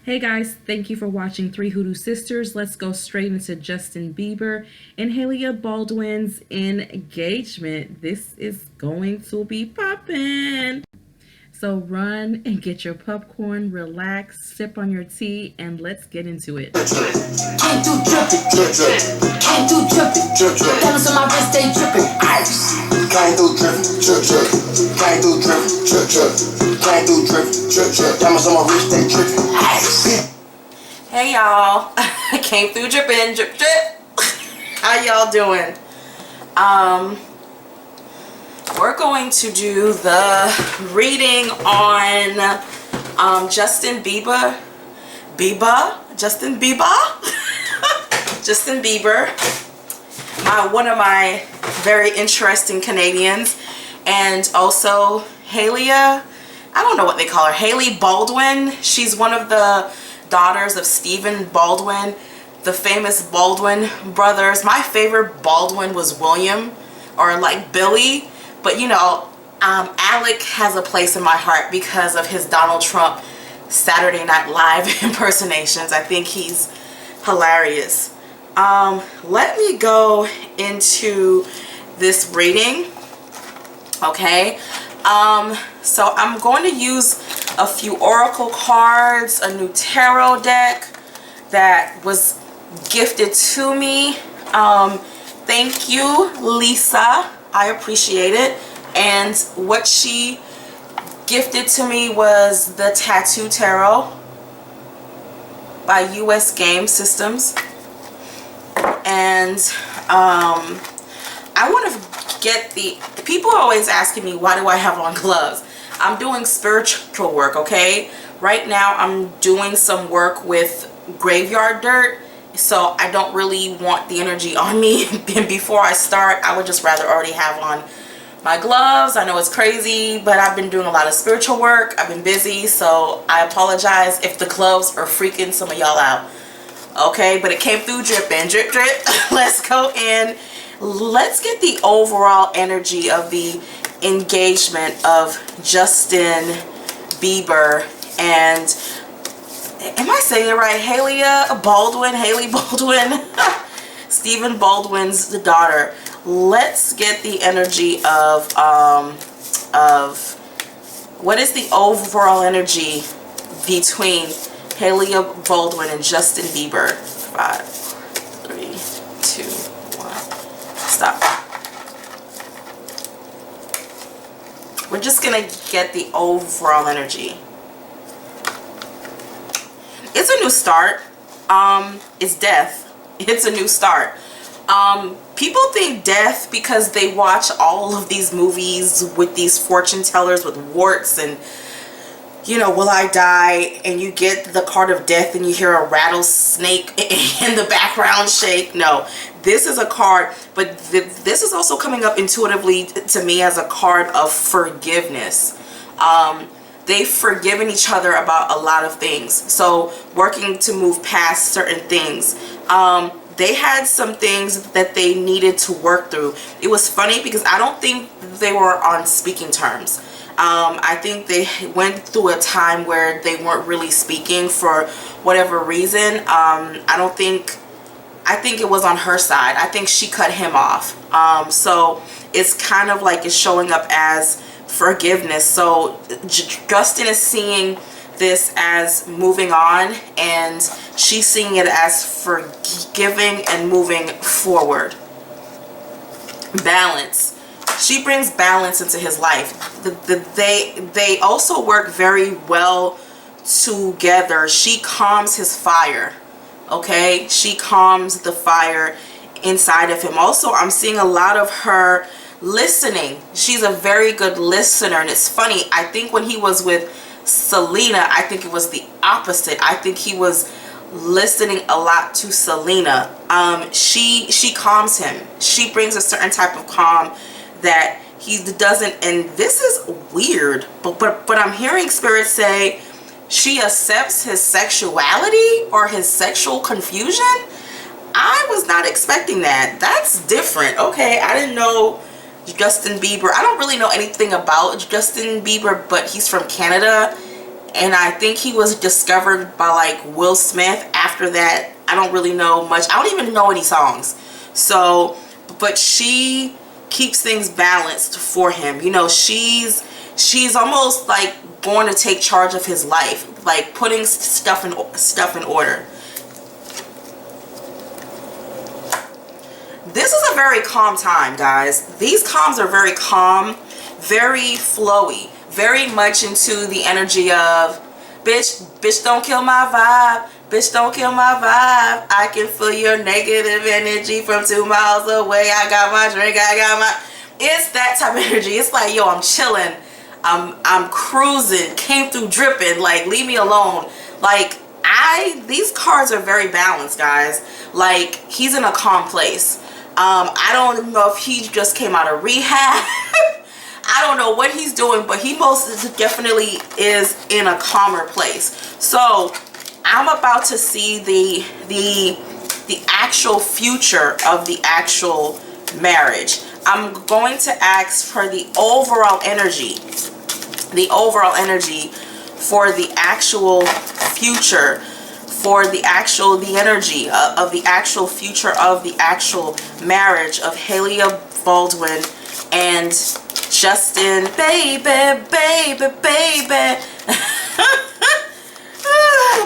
Hey guys, thank you for watching Three Hoodoo Sisters. Let's go straight into Justin Bieber and Hailey Baldwin's engagement. This is going to be poppin'. So run and get your popcorn, relax, sip on your tea, and let's get into it. Can't do dripping, can't do dripping, diamonds on my wrist, they dripping, ice. Can't do dripping, can't do dripping, can't do dripping, diamonds on my wrist, they dripping, ice. Hey y'all, I came through dripping, drip drip. How y'all doing? We're going to do the reading on Justin Bieber. Justin Bieber, one of my very interesting Canadians, and also Hailey, I don't know what they call her, Hailey Baldwin. She's one of the daughters of Stephen Baldwin, the famous Baldwin brothers. My favorite Baldwin was William, or like Billy. But you know, Alec has a place in my heart because of his Donald Trump Saturday Night Live impersonations. I think he's hilarious. Let me go into this reading, okay? So I'm going to use a few oracle cards, a new tarot deck that was gifted to me. Thank you, Lisa. I appreciate it. And what she gifted to me was the Tattoo Tarot by US Game Systems. And I want to get people are always asking me, why do I have on gloves? I'm doing spiritual work, okay? Right now I'm doing some work with graveyard dirt. So I don't really want the energy on me. And before I start, I would just rather already have on my gloves. I know it's crazy, but I've been doing a lot of spiritual work. I've been busy, so I apologize if the gloves are freaking some of y'all out. Okay, but it came through dripping, drip drip. Let's go in. Let's get the overall energy of the engagement of Justin Bieber and, am I saying it right? Hailey Baldwin, Stephen Baldwin's daughter. Let's get the energy of what is the overall energy between Hailey Baldwin and Justin Bieber. 5, 3, 2, 1. Stop. We're just gonna get the overall energy. It's a new start. It's death. It's a new start. People think death because they watch all of these movies with these fortune tellers with warts and, you know, will I die? And you get the card of death and you hear a rattlesnake in the background shake. No, this is a card, but this is also coming up intuitively to me as a card of forgiveness. They've forgiven each other about a lot of things. So working to move past certain things. They had some things that they needed to work through. It was funny because I don't think they were on speaking terms. I think they went through a time where they weren't really speaking for whatever reason. I think it was on her side. I think she cut him off. So it's kind of like it's showing up as forgiveness. So Justin is seeing this as moving on, and she's seeing it as forgiving and moving forward. Balance. She brings balance into his life. They also work very well together. She calms his fire. Okay, she calms the fire inside of him. Also, I'm seeing a lot of her listening. She's a very good listener, and it's funny, I think when he was with Selena, I think it was the opposite. I think he was listening a lot to Selena. She calms him. She brings a certain type of calm that he doesn't, and this is weird, but I'm hearing spirit say she accepts his sexuality or his sexual confusion. I was not expecting that. That's different. Okay, I didn't know Justin Bieber. I don't really know anything about Justin Bieber, but he's from Canada, and I think he was discovered by like Will Smith. After that, I don't really know much. I don't even know any songs. So, but she keeps things balanced for him. You know, she's almost like going to take charge of his life, like putting stuff in order. This is a very calm time, guys. These calms are very calm, very flowy, very much into the energy of, bitch don't kill my vibe, bitch don't kill my vibe. I can feel your negative energy from 2 miles away. I got my drink, it's that type of energy. It's like, yo, I'm chilling, I'm cruising, came through dripping, like, leave me alone. Like, these cards are very balanced, guys. Like, he's in a calm place. I don't know if he just came out of rehab. I don't know what he's doing, but he most definitely is in a calmer place. So I'm about to see the actual future of the actual marriage. I'm going to ask for the overall energy for the actual future, for the energy of the actual future of the actual marriage of Hailey Baldwin and Justin, baby.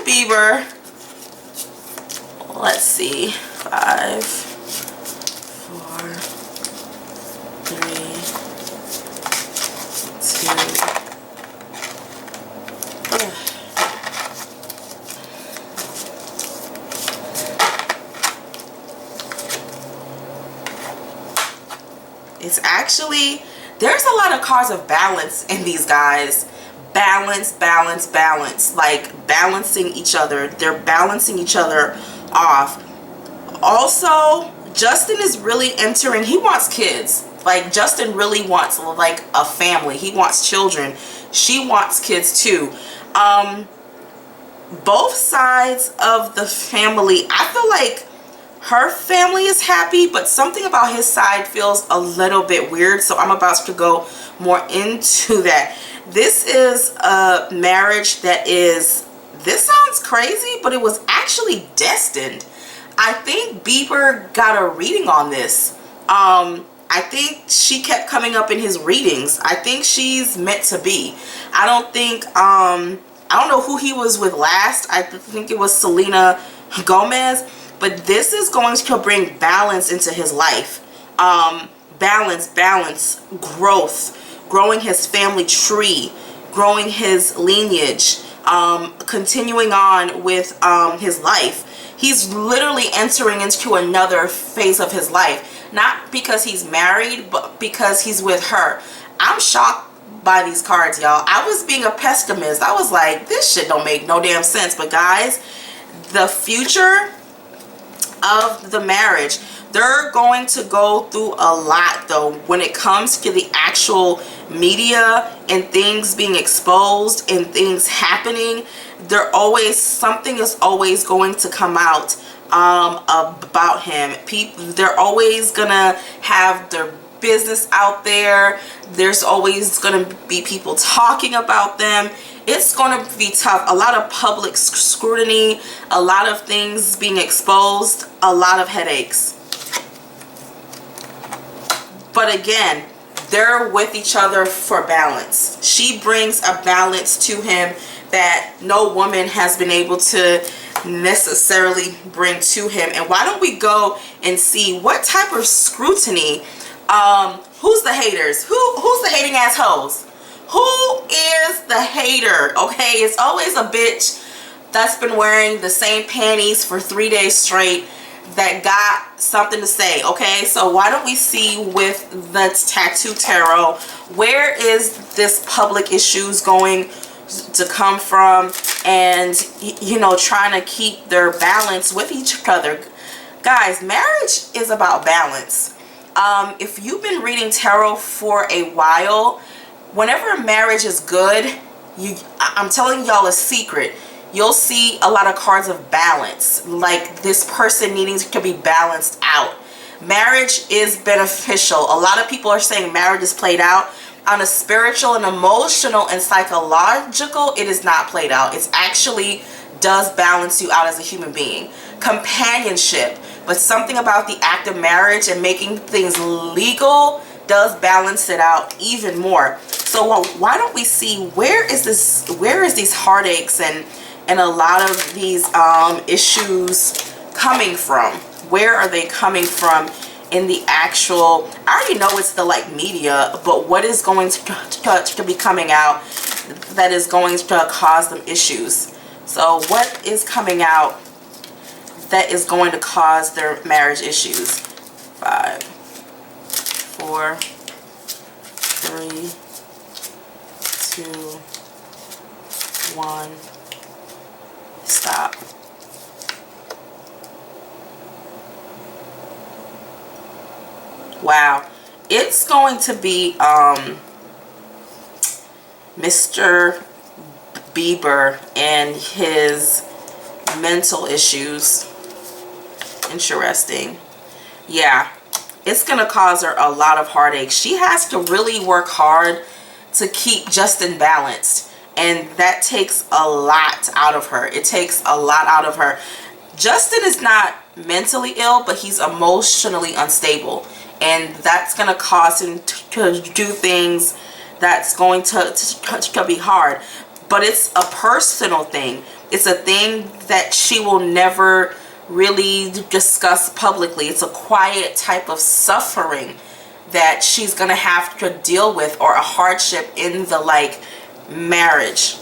Bieber. Let's see. 5, 4, 3, 2. It's actually, there's a lot of cards of balance in these guys. Balance. Like balancing each other. They're balancing each other off. Also, Justin is really entering, he wants kids. Like, Justin really wants like a family. He wants children. She wants kids too. Both sides of the family, I feel like her family is happy, but something about his side feels a little bit weird. So I'm about to go more into that. This is a marriage that is, this sounds crazy, but it was actually destined. I think Bieber got a reading on this. I think she kept coming up in his readings. I think she's meant to be. I don't know who he was with last. I think it was Selena Gomez. But this is going to bring balance into his life. Balance, growth, growing his family tree, growing his lineage, continuing on with his life. He's literally entering into another phase of his life. Not because he's married, but because he's with her. I'm shocked by these cards, y'all. I was being a pessimist. I was like, this shit don't make no damn sense. But guys, the future of the marriage, they're going to go through a lot though when it comes to the actual media and things being exposed and things happening. Something is always going to come out about him. They're always gonna have their business out there. There's always gonna be people talking about them. It's going to be tough. A lot of public scrutiny, a lot of things being exposed, a lot of headaches. But again, they're with each other for balance. She brings a balance to him that no woman has been able to necessarily bring to him. And why don't we go and see what type of scrutiny, who's the haters? Who's the hating assholes? Who is the hater? Okay, it's always a bitch that's been wearing the same panties for 3 days straight that got something to say. Okay, so why don't we see with the Tattoo Tarot, where is this public issues going to come from, and you know, trying to keep their balance with each other. Guys, marriage is about balance. If you've been reading tarot for a while, whenever marriage is good, I'm telling y'all a secret, you'll see a lot of cards of balance, like this person needing to be balanced out. Marriage is beneficial. A lot of people are saying marriage is played out. On a spiritual and emotional and psychological, it is not played out. It actually does balance you out as a human being. Companionship, but something about the act of marriage and making things legal does balance it out even more. So why don't we see where is these heartaches and a lot of these issues coming from? Where are they coming from in the actual, I already know it's the like media, but what is going to be coming out that is going to cause them issues? So what is coming out that is going to cause their marriage issues? 5, 4, 3, 2, 1, stop. Wow, it's going to be Mr. Bieber and his mental issues. Interesting. Yeah, it's gonna cause her a lot of heartache. She has to really work hard to keep Justin balanced, and that takes a lot out of her. It takes a lot out of her. Justin is not mentally ill, but he's emotionally unstable, and that's gonna cause him to do things that's going to be hard. But it's a personal thing. It's a thing that she will never really discuss publicly. It's a quiet type of suffering that she's gonna have to deal with, or a hardship in the like marriage.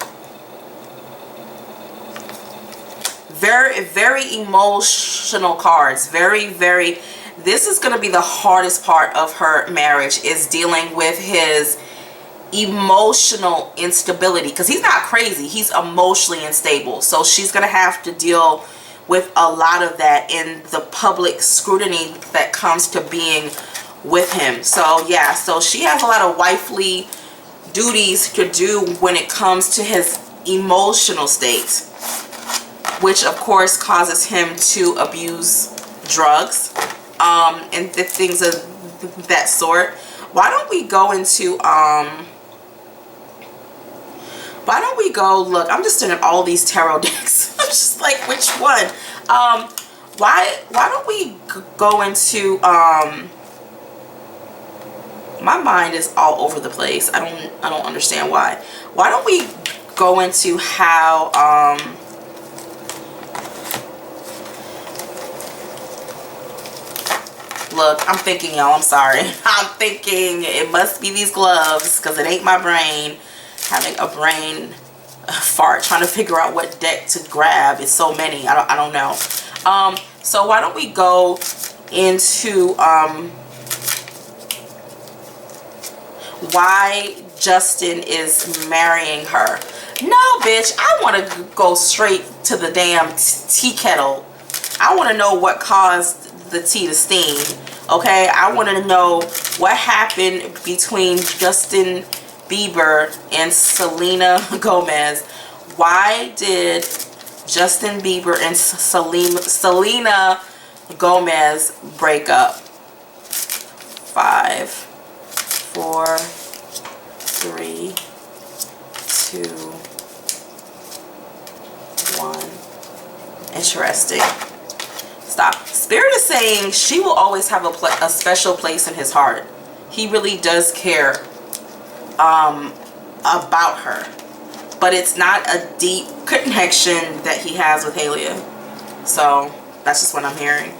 Very, very emotional cards. Very, very, this is gonna be the hardest part of her marriage, is dealing with his emotional instability, because he's not crazy, he's emotionally unstable. So she's gonna have to deal with a lot of that in the public scrutiny that comes to being with him. So yeah, so she has a lot of wifely duties to do when it comes to his emotional state, which of course causes him to abuse drugs and the things of that sort. Why don't we go into why don't we go, look, I'm just doing all these tarot decks. I'm just like, which one? Why don't we go into, my mind is all over the place. I don't understand why. Why don't we go into how, look, I'm thinking, y'all, I'm sorry. I'm thinking it must be these gloves, because it ain't my brain. Having a brain fart trying to figure out what deck to grab. It's so many. I don't know. So why don't we go into why Justin is marrying her. No, bitch, I want to go straight to the damn tea kettle. I want to know what caused the tea to steam. Okay, I want to know what happened between Justin Bieber and Selena Gomez. Why did Justin Bieber and Selena Gomez break up? 5, 4, 3, 2, 1. Interesting. Stop. Spirit is saying she will always have a special place in his heart. He really does care about her, but it's not a deep connection that he has with Hailey. So that's just what I'm hearing.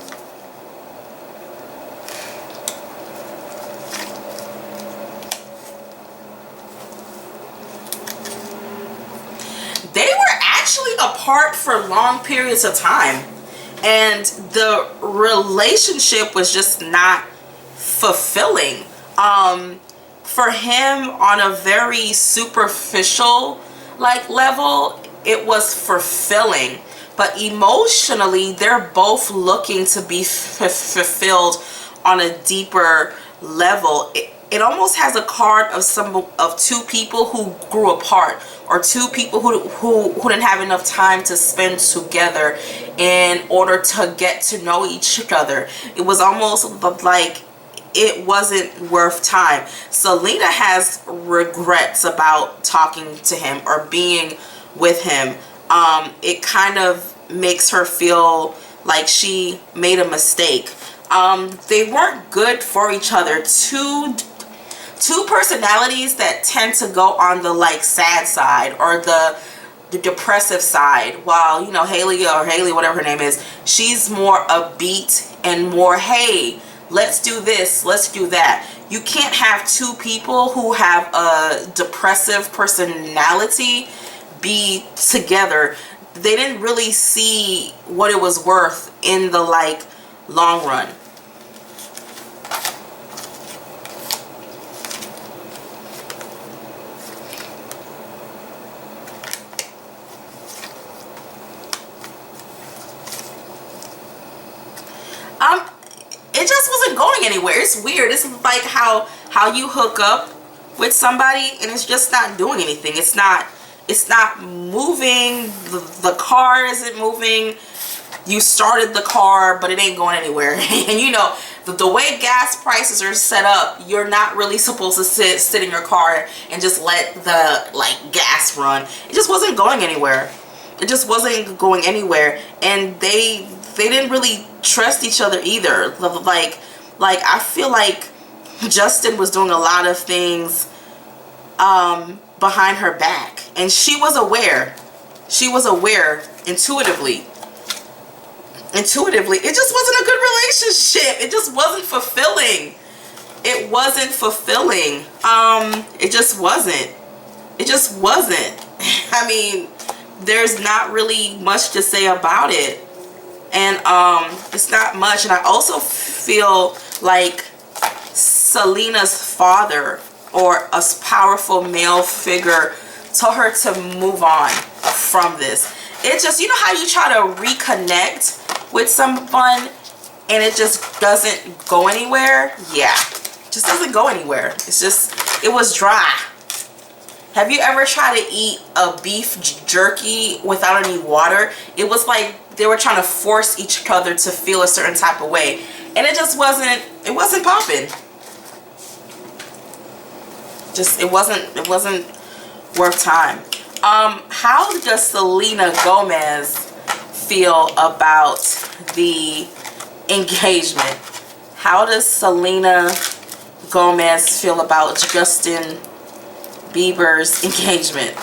They were actually apart for long periods of time, and the relationship was just not fulfilling. For him, on a very superficial like level, it was fulfilling, but emotionally they're both looking to be fulfilled on a deeper level. it almost has a card of two people who grew apart, or two people who didn't have enough time to spend together in order to get to know each other. It was almost like it wasn't worth time. Selena has regrets about talking to him or being with him. It kind of makes her feel like she made a mistake. They weren't good for each other. Two personalities that tend to go on the like sad side or the depressive side, while you know Hailey, whatever her name is, she's more upbeat and more, hey, let's do this, let's do that. You can't have two people who have a depressive personality be together. They didn't really see what it was worth in the like long run. It just wasn't going anywhere. It's weird. It's like how you hook up with somebody and it's just not doing anything. It's not moving. The car isn't moving. You started the car, but it ain't going anywhere. And you know, the way gas prices are set up, you're not really supposed to sit in your car and just let the like gas run. It just wasn't going anywhere. It just wasn't going anywhere. And they didn't really trust each other either. Like I feel like Justin was doing a lot of things behind her back, and she was aware intuitively. It just wasn't a good relationship. It just wasn't fulfilling. It just wasn't. I mean, there's not really much to say about it. And it's not much. And I also feel like Selena's father, or a powerful male figure, told her to move on from this. It just, you know how you try to reconnect with someone and it just doesn't go anywhere? Yeah, it just doesn't go anywhere. It's just, it was dry. Have you ever tried to eat a beef jerky without any water? It was like they were trying to force each other to feel a certain type of way, and it just wasn't, it wasn't popping. Just, it wasn't worth time. How does Selena Gomez feel about the engagement? How does Selena Gomez feel about Justin Bieber's engagement?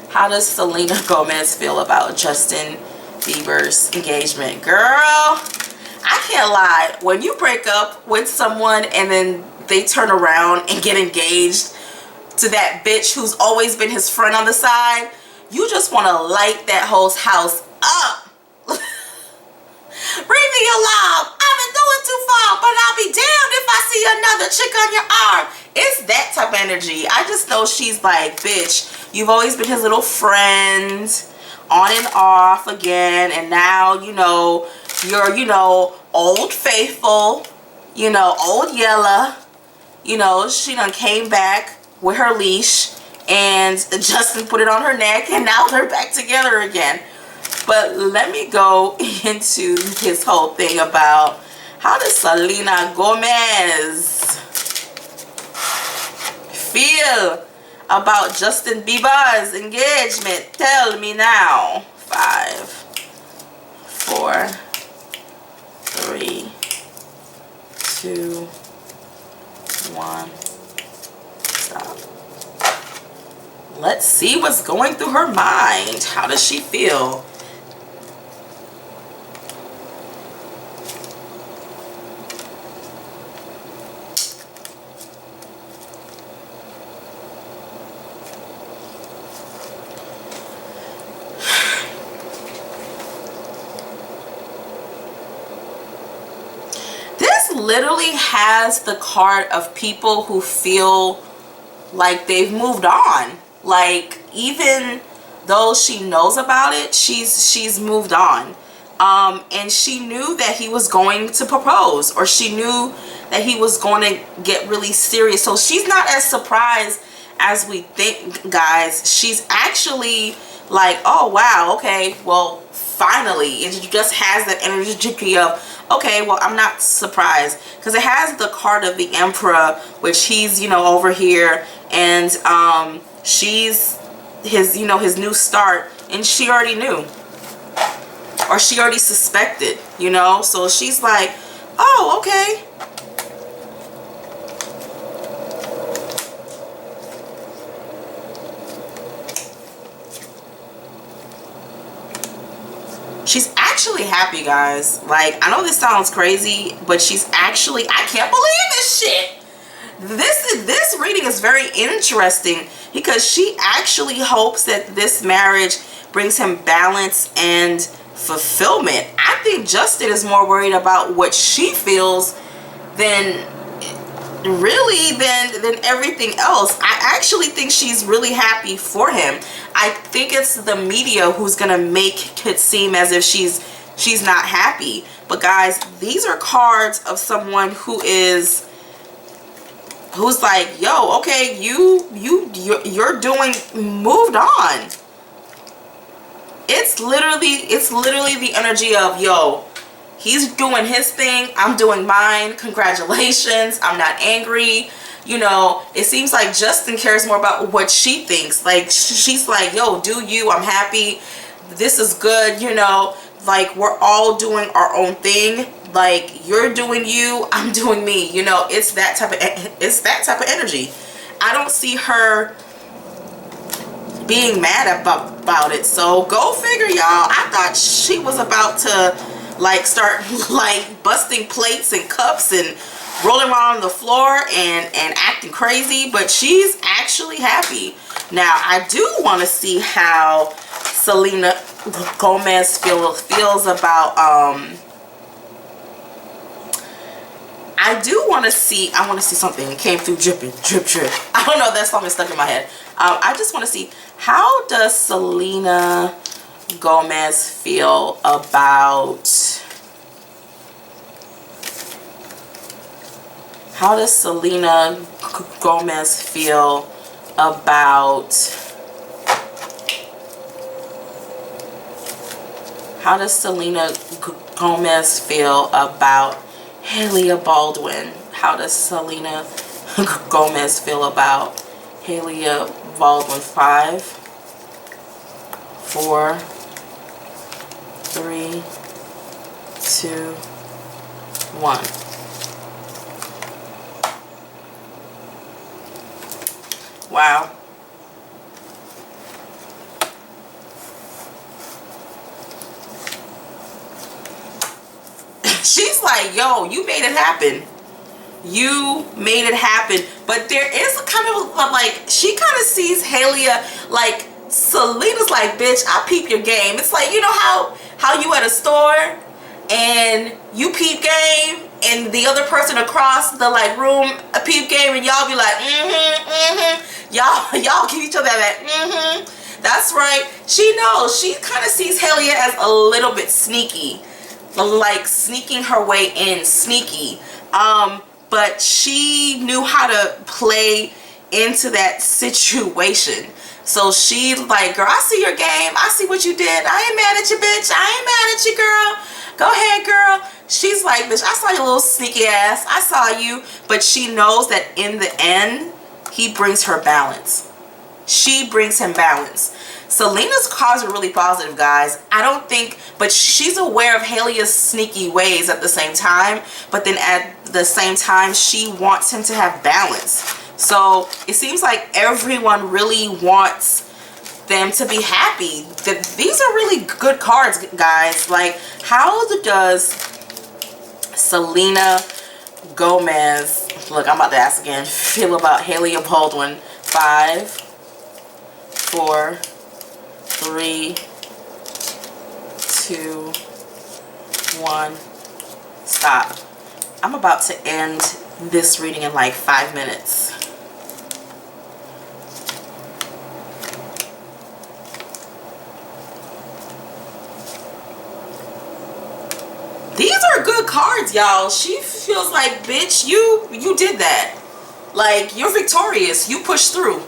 How does Selena Gomez feel about Justin Bieber's engagement? Girl, I can't lie. When you break up with someone and then they turn around and get engaged to that bitch who's always been his friend on the side, you just want to light that whole house up. Bring me along. I've been doing too far, but I'll be damned if I see another chick on your arm. It's that type of energy. I just know she's like, bitch, you've always been his little friend, on and off again, and now, you know, you're, you know, old faithful, you know, old Yella. You know, she done came back with her leash and Justin put it on her neck, and now they're back together again. But let me go into his whole thing about how does Selena Gomez feel about Justin Bieber's engagement. Tell me now. 5, 4, 3, 2, 1. Stop. Let's see what's going through her mind. How does she feel? Literally has the card of people who feel like they've moved on. Like, even though she knows about it, she's moved on. And she knew that he was going to propose, or she knew that he was going to get really serious. So she's not as surprised as we think, guys. She's actually like, oh wow, okay, well, finally. It just has that energy of, okay, well, I'm not surprised, because it has the card of the Emperor, which he's, you know, over here, and she's his, you know, his new start, and she already knew, or she already suspected, you know. So she's like, oh, okay. She's actually happy, guys. Like, I know this sounds crazy, but she's actually, I can't believe this shit. This reading is very interesting, because she actually hopes that this marriage brings him balance and fulfillment. I think Justin is more worried about what she feels than everything else. I actually think she's really happy for him. I think it's the media who's gonna make it seem as if she's not happy. But guys, these are cards of someone who's like, yo, okay, you're doing, moved on. It's literally the energy of, yo, he's doing his thing, I'm doing mine, congratulations, I'm not angry. You know, it seems like Justin cares more about what she thinks. Like, she's like, yo, do you, I'm happy, this is good, you know, like, we're all doing our own thing. Like, you're doing you, I'm doing me, you know. It's that type of energy. I don't see her being mad about it. So go figure, y'all. I thought she was about to like start like busting plates and cups and rolling around on the floor and acting crazy, but she's actually happy. Now I do want to see how Selena Gomez feels about I want to see something. It came through dripping, drip, drip. I don't know, that song is stuck in my head. I just want to see, how does Selena Gomez feel about, how does Selena Gomez feel about, how does Selena Gomez feel about Hailey Baldwin? How does Selena Gomez feel about Hailey Baldwin? 5, 4, 3, 2, 1. Wow. She's like, yo, you made it happen. You made it happen. But there is a kind of like, she kind of sees Hailey like, Selena's like, bitch, I peep your game. It's like, you know how you at a store and you peep game and the other person across the like room a peep game, and y'all be like, y'all give each other that That's right. She knows. She kind of sees Hailey as a little bit sneaky, like sneaking her way in, sneaky. But she knew how to play into that situation. So she like, girl, I see your game. I see what you did. I ain't mad at you, bitch. I ain't mad at you, girl. Go ahead, girl. She's like, bitch, I saw your little sneaky ass. I saw you. But she knows that in the end, he brings her balance. She brings him balance. Selena's cards are really positive, guys. I don't think, but she's aware of Hailey's sneaky ways at the same time. But then at the same time, she wants him to have balance. So it seems like everyone really wants them to be happy. These are really good cards, guys. Like, how does Selena Gomez, look, I'm about to ask again, feel about Hailey Baldwin? 5, 4, 3, 2, 1. Stop. I'm about to end this reading in like 5 minutes. These are are good cards, y'all. She feels like, bitch, you did that. Like, you're victorious. You pushed through.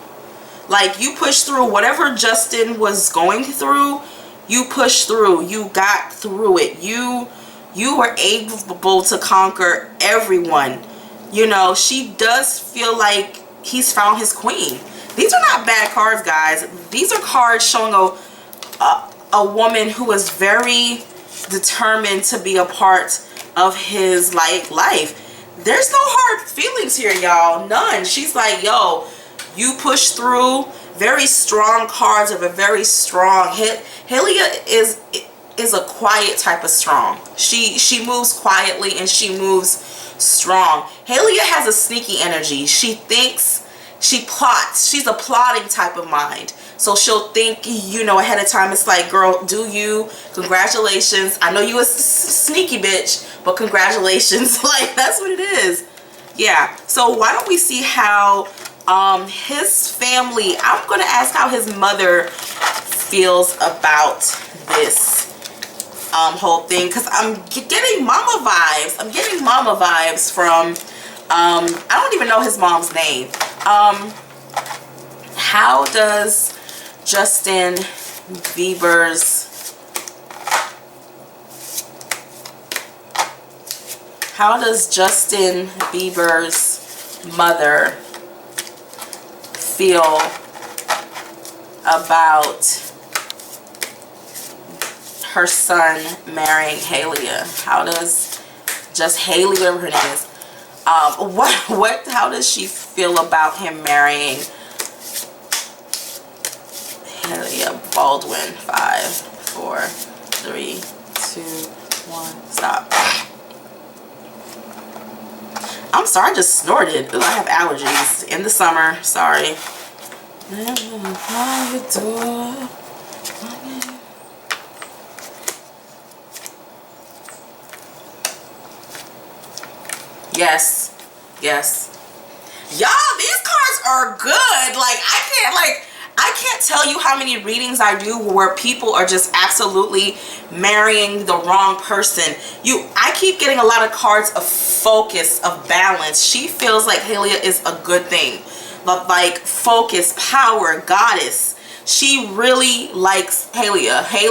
Like, you pushed through whatever Justin was going through. You pushed through. You got through it. You were able to conquer everyone. You know, she does feel like he's found his queen. These are not bad cards, guys. These are cards showing a woman who is very determined to be a part of his life. There's no hard feelings here, y'all. None. She's like, yo, you push through. Very strong cards of a very strong hit. Hailey is a quiet type of strong. She moves quietly and she moves strong. Hailey has a sneaky energy. She thinks, she plots. She's a plotting type of mind. So she'll think, you know, ahead of time. It's like, girl, do you? Congratulations. I know you a sneaky bitch, but congratulations. Like, that's what it is. Yeah. So why don't we see how his family, I'm going to ask how his mother feels about this whole thing, because I'm getting mama vibes. I'm getting mama vibes from, I don't even know his mom's name. How does Justin Bieber's mother feel about her son marrying Hailey? How does Hailey, whatever her name is, how does she feel about him marrying Hailey Baldwin? 5, 4, 3, 2, 1, stop. I'm sorry, I just snorted. Ooh, I have allergies in the summer. Sorry. Yes. Yes. Y'all, these cards are good. Like, I can't tell you how many readings I do where people are just absolutely marrying the wrong person. I keep getting a lot of cards of focus, of balance. She feels like Hailey is a good thing. But like focus, power, goddess. She really likes Hailey,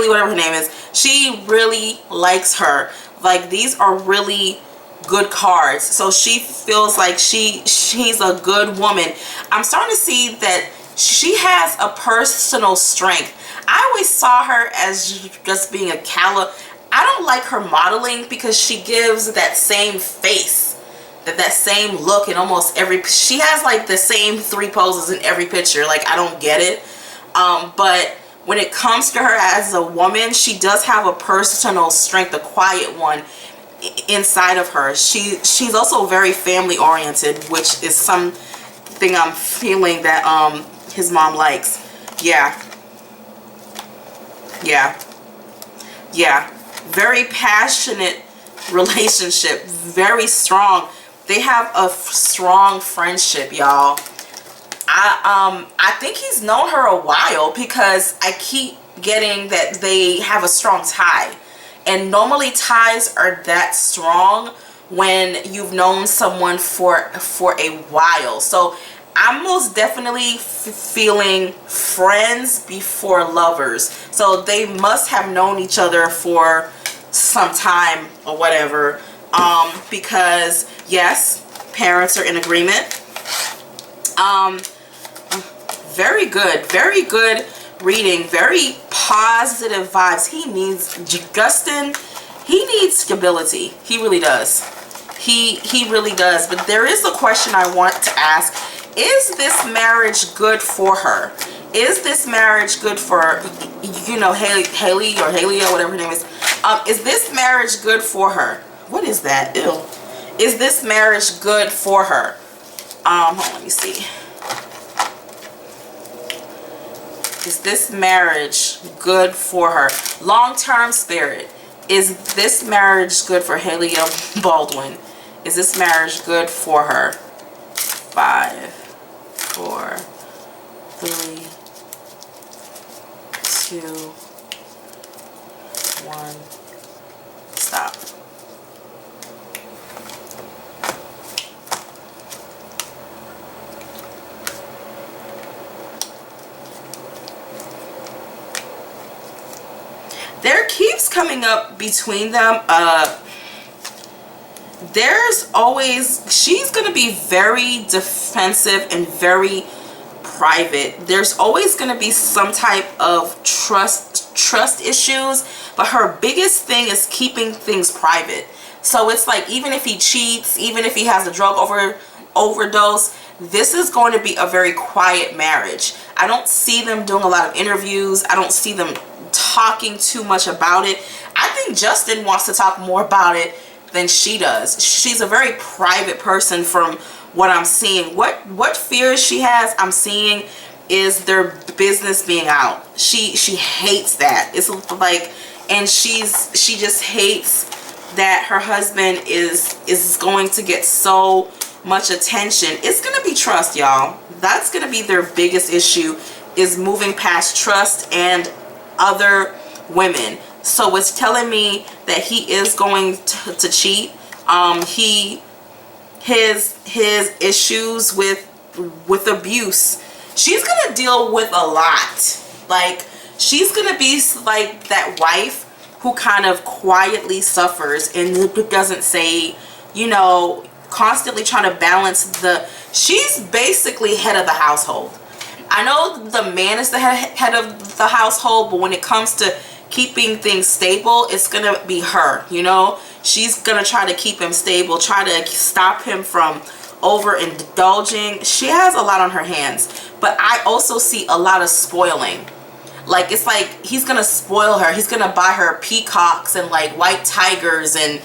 whatever her name is. She really likes her. Like, these are really good cards. So she feels like she's a good woman. I'm starting to see that she has a personal strength. I always saw her as just being a I don't like her modeling because she gives that same face, that same look in almost every, she has like the same 3 poses in every picture. Like, I don't get it. But when it comes to her as a woman, she does have a personal strength, a quiet one inside of her. She's also very family oriented, which is something I'm feeling that his mom likes. Yeah. Very passionate relationship, very strong. They have a strong friendship, y'all. I think he's known her a while, because I keep getting that they have a strong tie. And normally ties are that strong when you've known someone for a while. So I'm most definitely feeling friends before lovers. So they must have known each other for some time or whatever. Because yes, parents are in agreement. Very good reading, very positive vibes. Justin, he needs stability. He really does. He really does. But there is a question I want to ask. Is this marriage good for her? Is this marriage good for, you know, Hailey or whatever her name is? Is this marriage good for her? What is that? Ew. Is this marriage good for her? Hold on, let me see. Is this marriage good for her? Long-term spirit. Is this marriage good for Hailey Baldwin? Is this marriage good for her? 5, 4, 3, 2, 1. Stop. there keeps coming up between them. There's always, she's gonna be very defensive and very private. There's always gonna be some type of trust issues, but her biggest thing is keeping things private. So it's like, even if he cheats, even if he has a drug overdose, this is going to be a very quiet marriage. I don't see them doing a lot of interviews. I don't see them talking too much about it. I think Justin wants to talk more about it than she does. She's a very private person from what I'm seeing. What fears she has, I'm seeing, is their business being out. She hates that. It's like, and she just hates that her husband is going to get so much attention. It's gonna be trust, y'all. That's gonna be their biggest issue, is moving past trust and other women. So it's telling me that he is going to cheat. His issues with abuse, she's gonna deal with a lot. Like, she's gonna be like that wife who kind of quietly suffers and doesn't say, you know, constantly trying to balance she's basically head of the household. I know the man is the head of the household, but when it comes to keeping things stable, it's gonna be her, you know. She's gonna try to keep him stable, try to stop him from overindulging. She has a lot on her hands, but I also see a lot of spoiling. Like, it's like he's gonna spoil her. He's gonna buy her peacocks and like white tigers and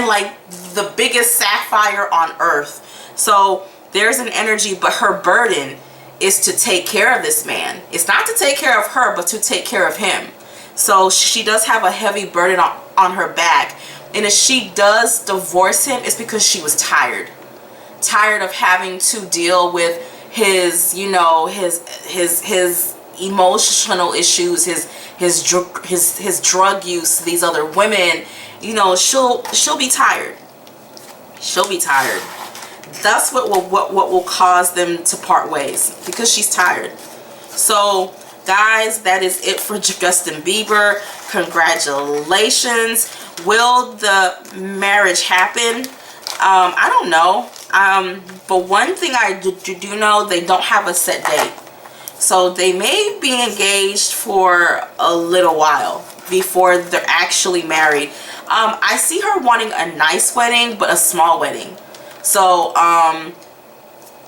like the biggest sapphire on earth. So there's an energy, but her burden is to take care of this man. It's not to take care of her, but to take care of him. So she does have a heavy burden on her back. And if she does divorce him, it's because she was tired of having to deal with his, you know, his emotional issues, his drug use, these other women. You know, she'll be tired. She'll be tired. That's what will cause them to part ways, because she's tired. So guys, that is it for Justin Bieber. Congratulations. Will the marriage happen? I don't know. But one thing I do know, they don't have a set date. So they may be engaged for a little while before they're actually married. I see her wanting a nice wedding, but a small wedding. So,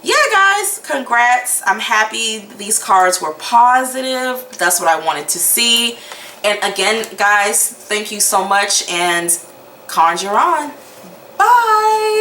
yeah, guys, congrats. I'm happy these cards were positive. That's what I wanted to see. And again, guys, thank you so much, and conjure on. Bye.